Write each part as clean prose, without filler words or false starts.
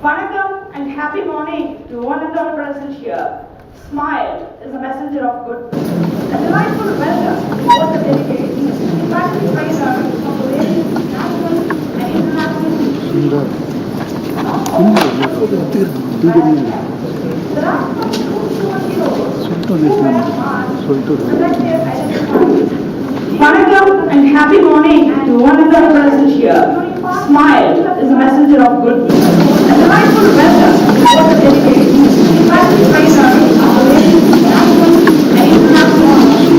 Vanakkam and happy morning to one and all present here. Smile is a messenger of good. A delightful welcome to both the delegates, faculty trainers of the various national and international institutions. There are some true superheroes who wear masks to protect their identity. Vanakkam and happy morning to one and all present here. Smile is a messenger of good. A delightful welcome to both the delegates, faculty trainers of the various national and international institutions.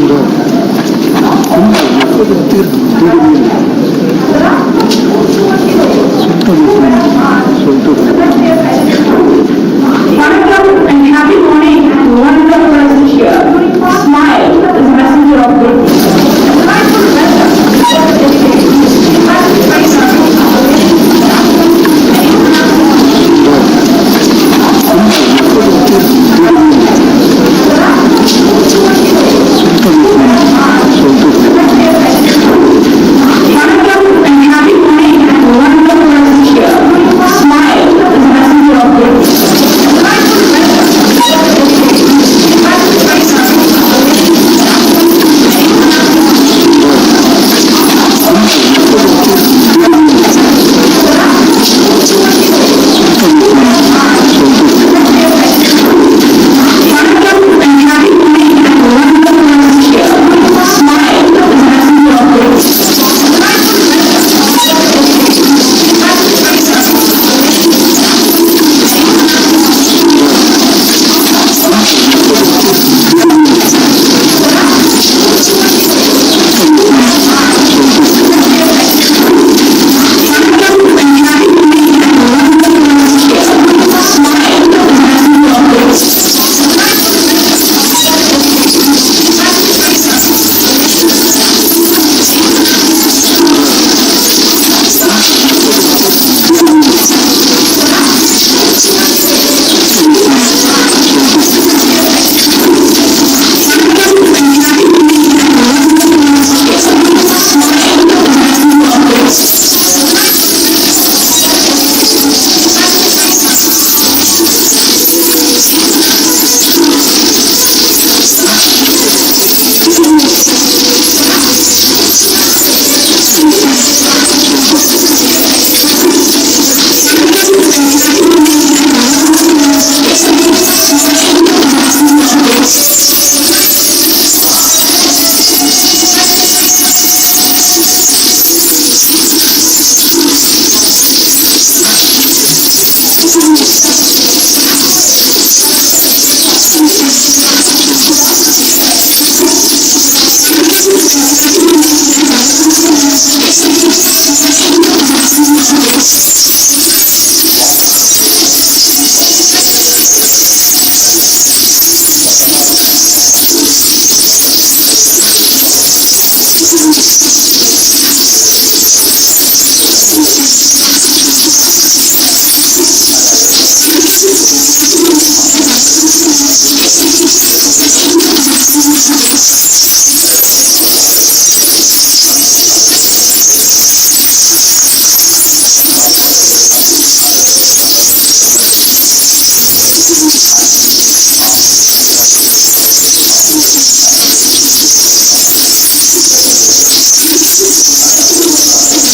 There are some true superheroes who wear masks to protect their identity. Vanakkam and happy morning to one and all present here. Smile is a messenger of good. A delightful welcome to both the delegates, faculty trainers of the various national and international institutions. There are some true superheroes who wear masks to protect their identity. Vanakkam and happy morning to one and all present here. Smile is a messenger of good. A delightful welcome to both the delegates, faculty trainers of the various national and international institutions. There are some true superheroes who wear masks to protect their identity. Vanakkam and happy morning to one and all present here. Smile is a messenger of good. A delightful welcome to both the delegates, faculty trainers of the various national and international institutions. There are some true superheroes who wear masks to protect their identity. Vanakkam and happy morning to one and all present here. Smile is a messenger of good. A delightful welcome to both the delegates, faculty trainers of the various national and international institutions. There are some true superheroes who wear masks to protect their identity. Vanakkam and happy morning to one and all present here. Smile is a messenger of good. A delightful welcome to both the delegates, faculty trainers of the various national and international institutions.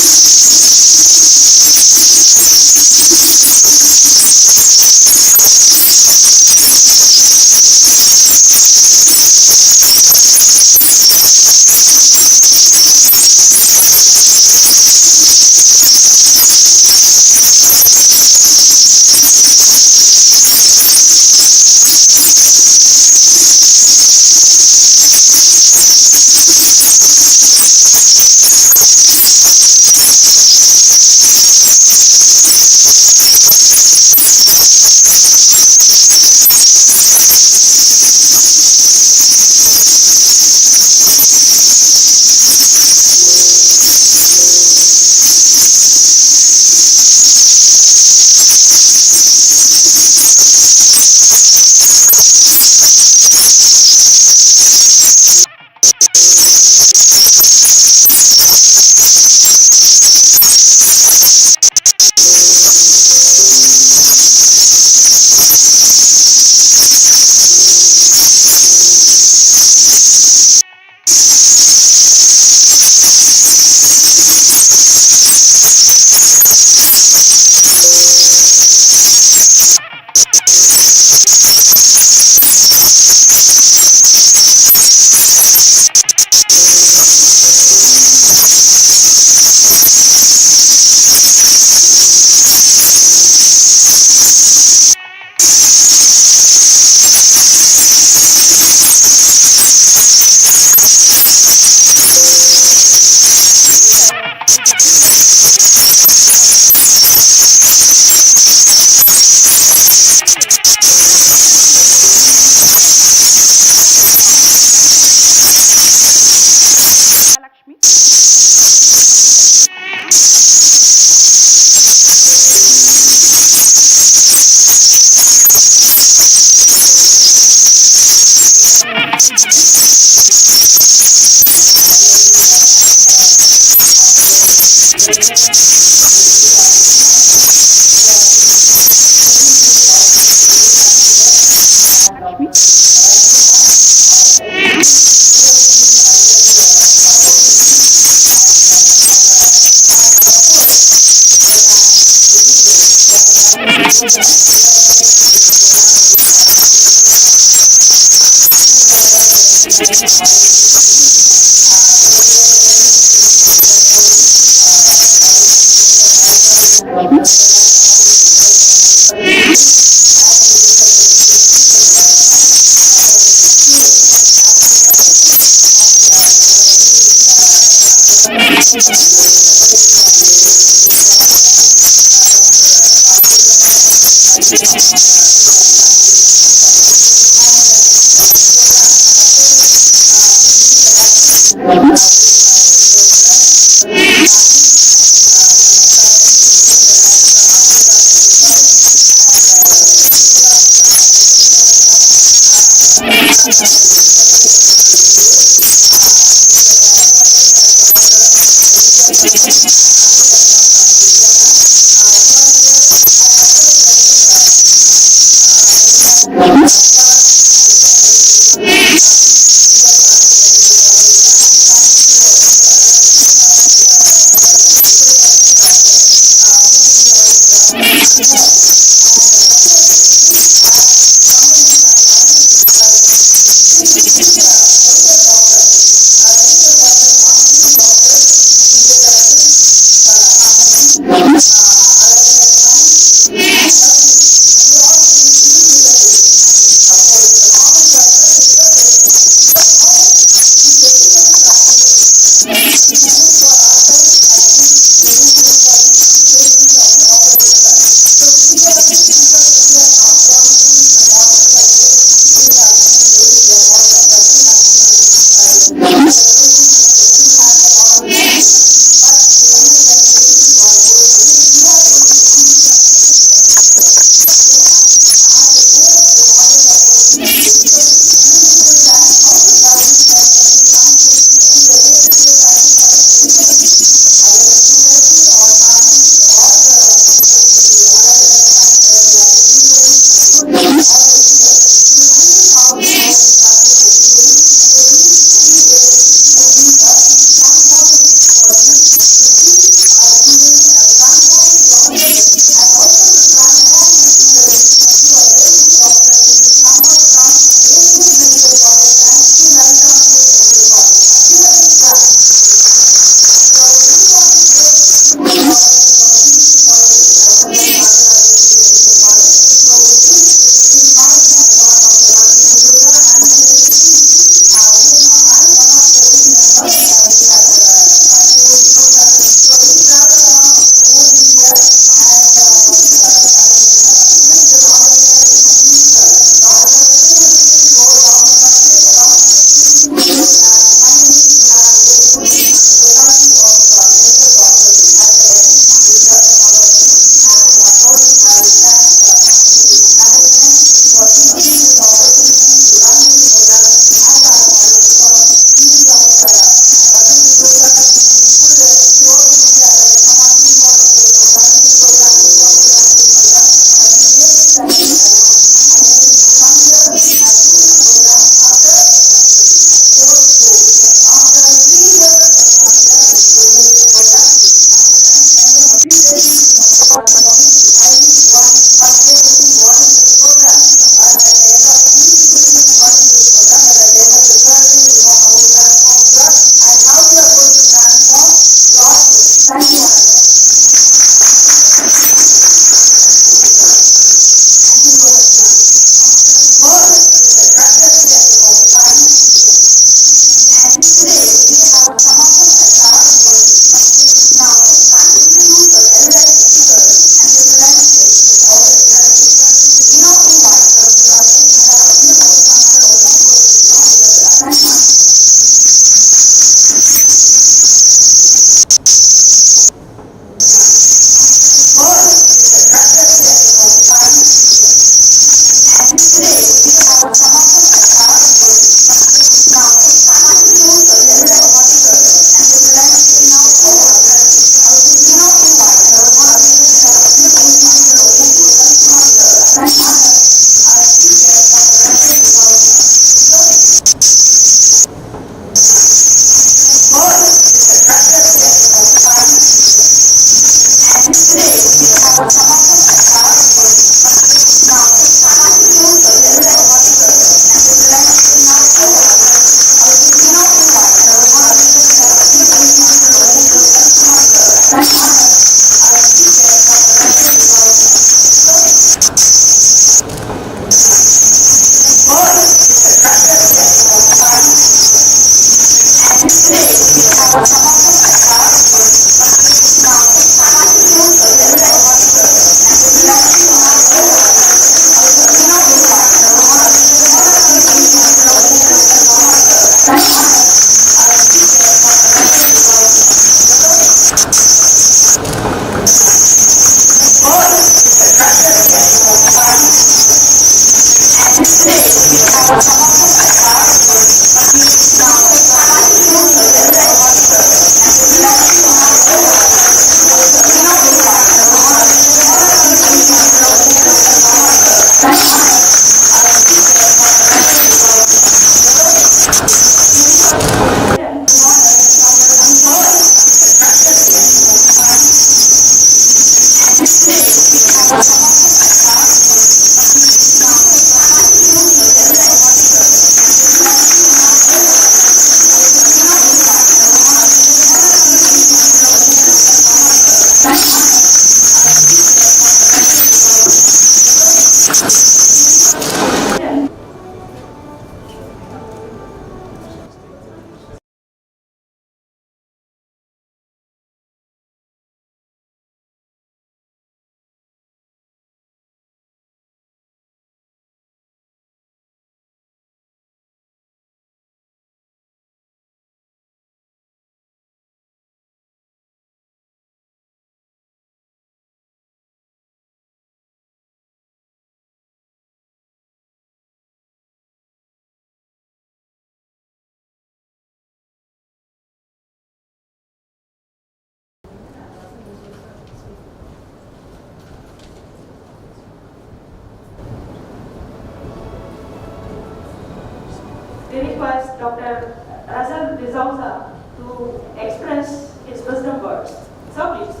request Dr. Razan Rizauza to express his wisdom words. So please.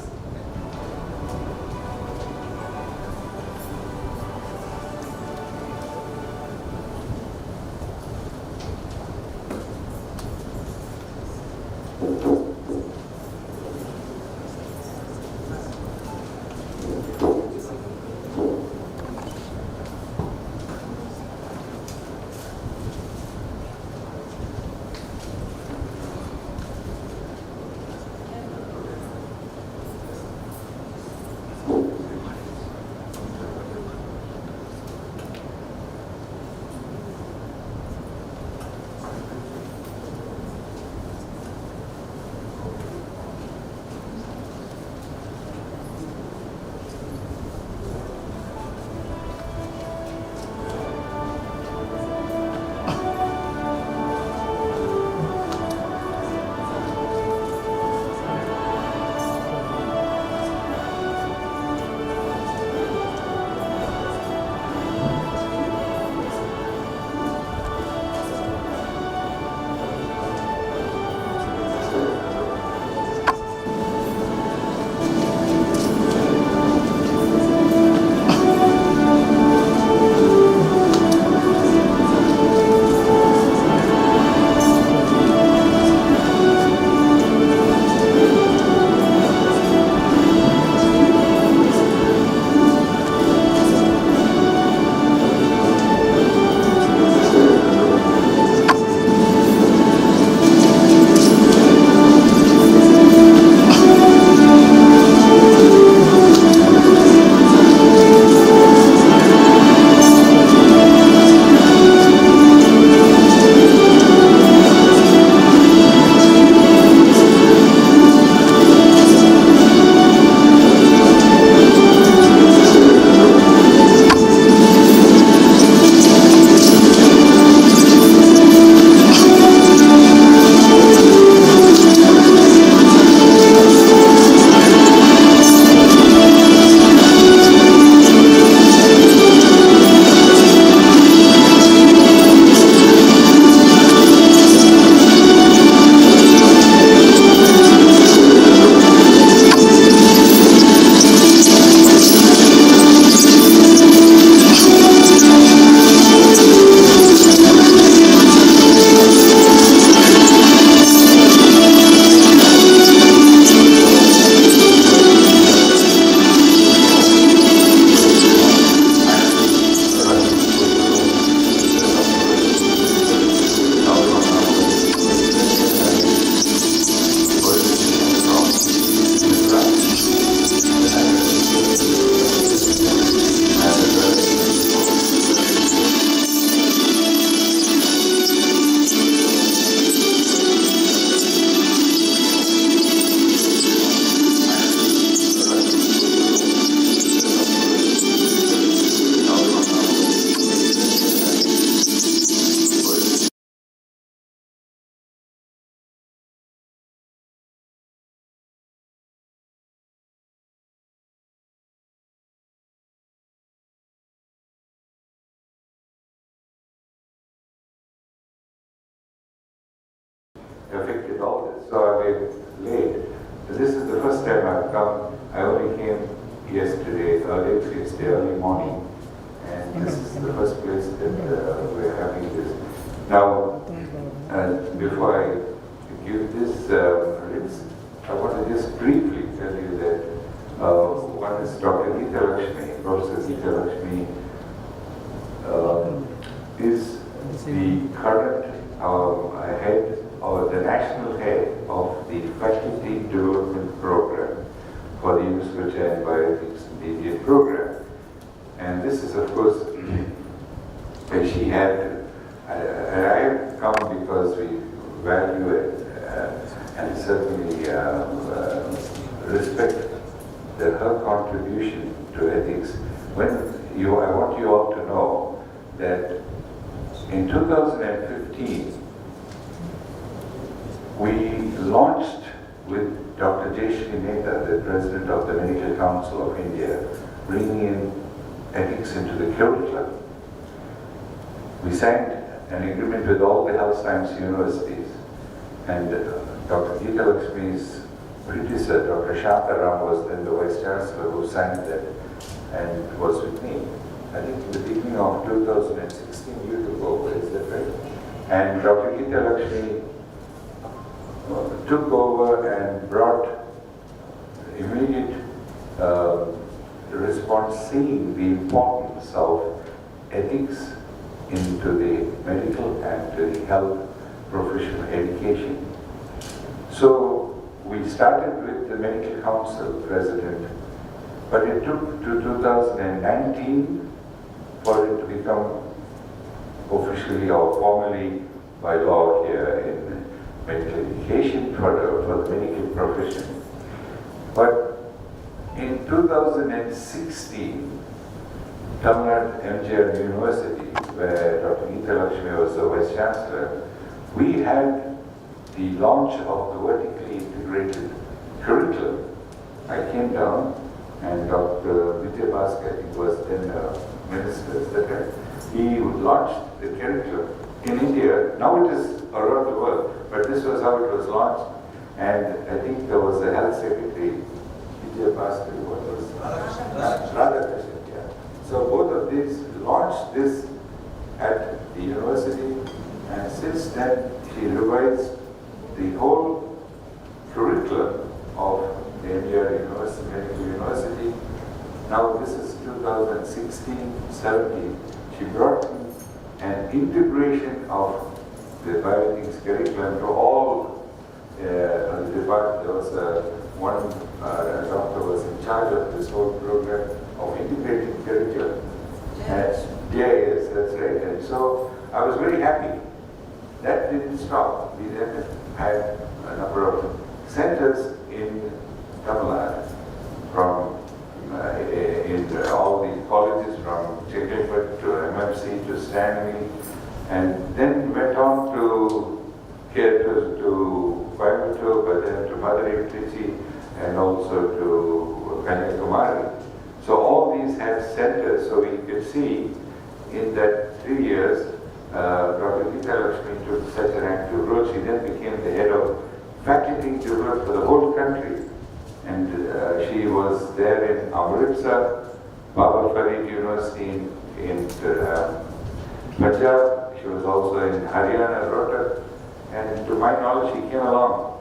Affected all this. So I was late. This is the first time I've come. I only came yesterday, early morning, and this is the first place that we're having this. Now, before I give this rinse, I want to just briefly tell you that one is Dr. Gita Lakshmi, Professor Gita Lakshmi, is the current head or the national head of the Faculty Development Program for the University and Bioethics in the Indian program. And this is, of course, she had, and I have come because we value it and certainly respect her contribution to ethics. I want you all to know that in 2015, we launched with Dr. Jayashree Mehta, the President of the Medical Council of India, bringing in ethics into the curriculum. We signed an agreement with all the health science universities. And Dr. Geeta Lakshmi's predecessor, Dr. Shantaram, was then the Vice Chancellor who signed that and was with me. I think in the beginning of 2016, you took over, is that right? And Dr. Geeta Lakshmi took over and brought immediate response, seeing the importance of ethics into the medical and to the health professional education. So we started with the Medical Council president, but it took to 2019 for it to become officially or formally by law here in medical education for the medical profession. But in 2016, Tamil Nadu MGR University, where Dr. Geeta Lakshmi was the Vice Chancellor, we had the launch of the vertically integrated curriculum. I came down and Dr. Bhaskar, I think was then minister, he launched the curriculum in India. Now it is around the world, but this was how it was launched. And I think there was a health secretary, Bhaskar, what was Radhakrishnan, yeah. So both of these launched this at the university, and since then she revised the whole curriculum of the MGR University, Medical University. Now this is 2016-17. She brought in an integration of the bioethics curriculum to all the departments. There was one doctor was in charge of this whole program of integrating curriculum. Yes, that's right. And so I was very happy. That didn't stop. We then had a number of centers in Tamil Nadu, from in all the colleges, from Chekapet to MFC to Stanley, and then went on to Coimbatore, but then to Madurai, Trichy, and also to Kanyakumari. So all these had centers, so we could see in that 3 years, Dr. Geeta Lakshmi took such an active role. She then became the head of faculty development for the whole country. And she was there in Amritsar, Baba Farid University in Punjab. She was also in Haryana, Rohtak. And to my knowledge, she came along,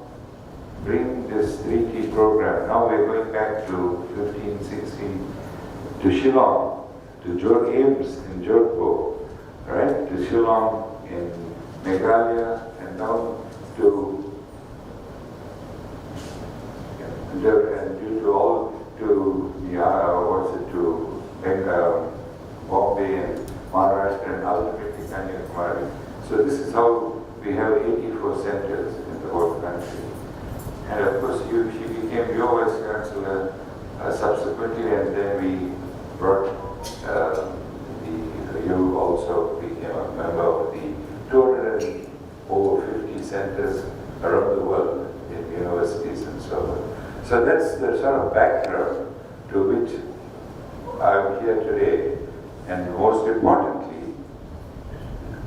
bringing this 3T program. Now we're going back to 15, 16, to Shillong, to Ames in Jodhpur, right? To Shillong in Meghalaya, and down to and due to all to Bombay and Maharashtra and ultimately Kanyakumari. So this is how we have 84 centers in the whole country. And of course, she became your Vice Chancellor subsequently, and then we brought you also became a member of the 250 centers around the world in universities and so on. So that's the sort of background to which I'm here today. And most importantly,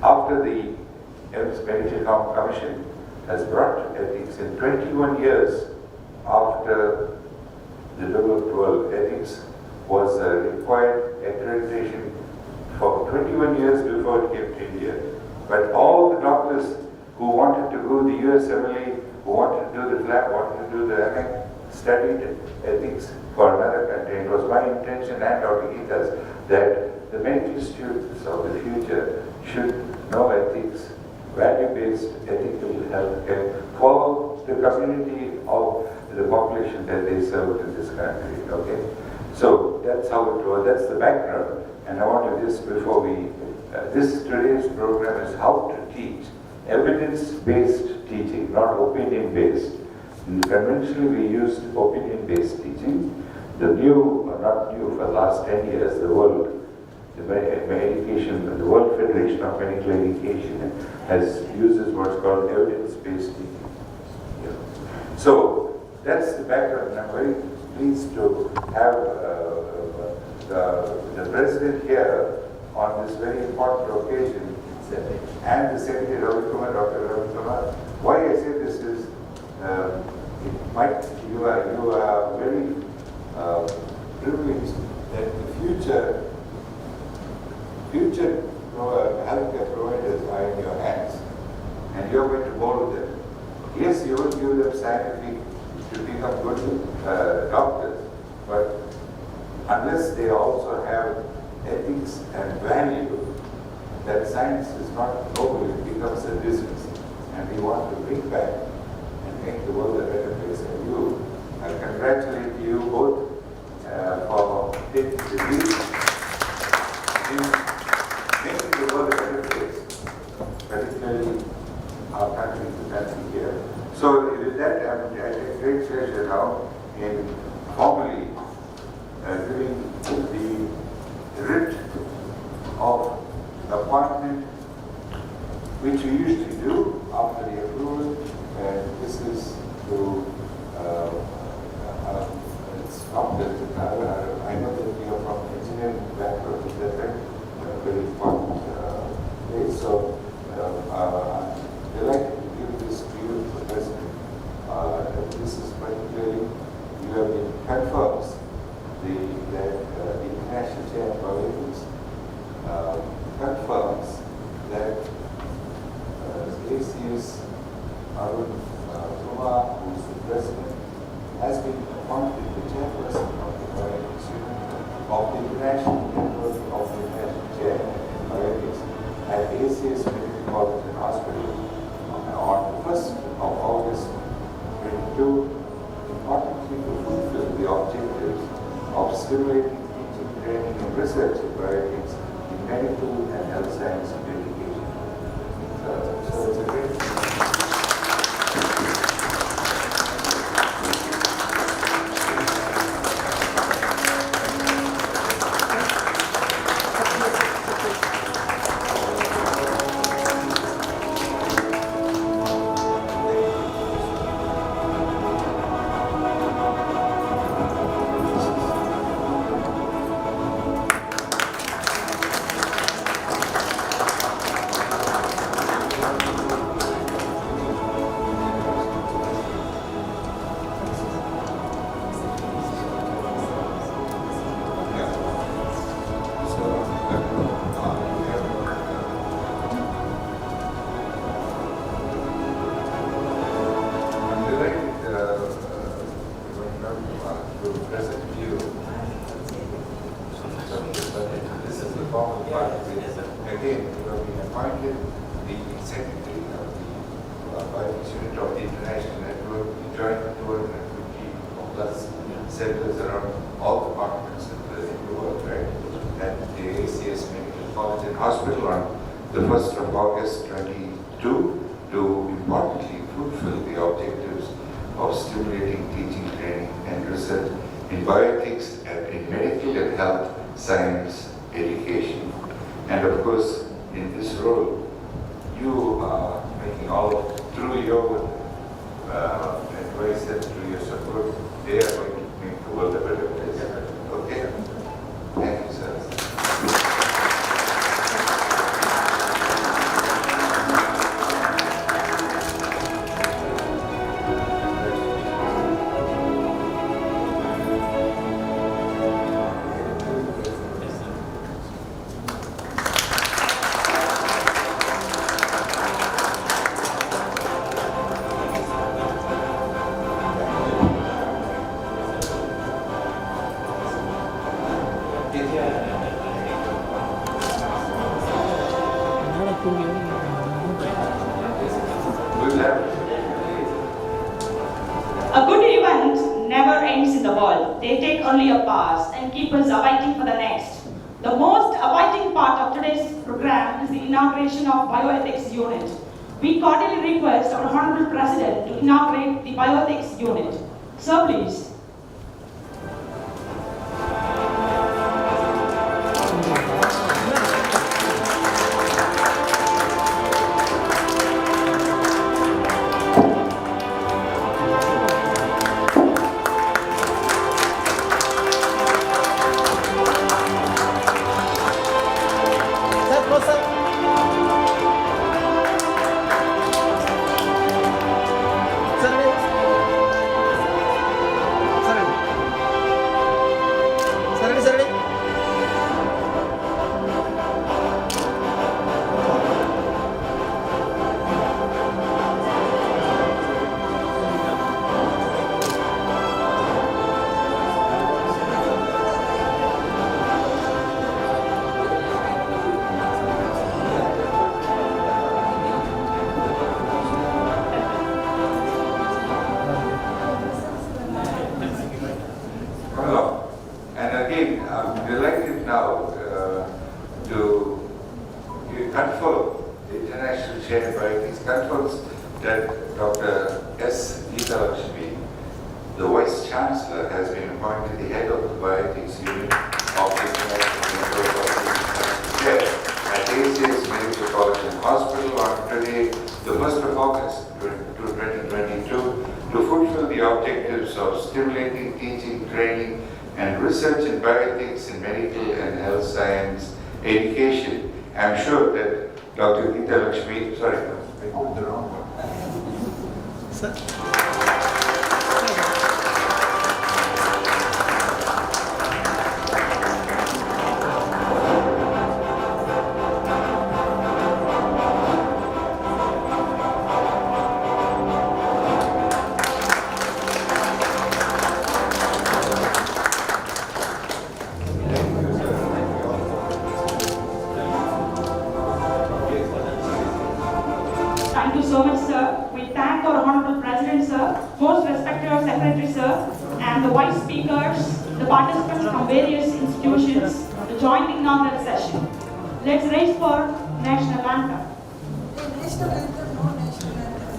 after the Medical Commission has brought ethics in 21 years after the developed world, ethics was a required accreditation for 21 years before it came to India. But all the doctors who wanted to go to the USMLE, who wanted to do the lab, wanted to do the MA, studied ethics for another country. It was my intention and Dr. Geeta's that the medical students of the future should know ethics, value-based ethical healthcare for the community of the population that they serve in this country. Okay, so that's how it was. That's the background. And I want to just before we today's program is how to teach evidence-based teaching, not opinion-based. Conventionally, we used opinion-based teaching. The new, not new, for the last 10 years, the world, the World Federation of Medical Education uses what's called evidence-based teaching. Yeah. So that's the background, and I'm very pleased to have the President here on this very important occasion, and the Secretary Ravi Kumar, Dr. Ravi Kumar. Why I say this is, you are very privileged that the future healthcare providers are in your hands, and you are going to mold them. Yes, you will give them scientific to become good doctors, but unless they also have ethics and value, that science is not noble, it becomes a business. And we want to bring back and make the world a better place. And I congratulate you both for taking the lead in making the world a better place, particularly our country, the country here. So with that, I take great pleasure now in formally giving the writ of appointment, which we usually do after the approval, and this is to it's not that I know that you are from engineering background, is that right? Very important place. So I'm delighted to give this to you, Mr. President. This is particularly, you have been confirms that the International Chair of Bioethics confirms that ACS Arun Kumar, who is the President, has been appointed the chairperson of the Bioethics Unit of the International Network of the International Chair of Bioethics at ACS Metropolitan Hospital on the 1st of August 22, importantly to fulfill the objectives of stimulating teaching, training, and research in bioethics in medical and health science education. So it's a great centers around all departments in the world, right? At the ACS Metropolitan Hospital on the 1st of August 22 to importantly fulfill the objectives of stimulating teaching, training, and research in bioethics and in medical and health science education. And of course, in this role, you are making all through your advice and through your support, they are going to make the world a better place. Okay? Thank you, sir. A good event never ends in the world. They take only a pass and keep us awaiting for the next. The most awaiting part of today's program is the inauguration of Bioethics Unit. We cordially request our Honorable President to inaugurate the Bioethics Unit. Sir, please. I'm delighted now to confirm the International Chair of Bioethics confirms that Dr. S. Geeta Lakshmi, the Vice Chancellor, has been appointed the head of the Bioethics Unit of the International Chair at ACS Medical College and Hospital on today, the 1st of August 2022, to fulfill the objectives of stimulating teaching, training, and research in bioethics in medical and health science education. I'm sure that Dr. Geeta Lakshmi, sorry, I put the wrong one. Sir. Thank you so much, sir. We thank our Honorable President, sir, most respected Secretary, sir, and the Vice Speakers, the participants from various institutions to join the inaugural session. Let's raise for National Anthem. National anthem, no national anthem.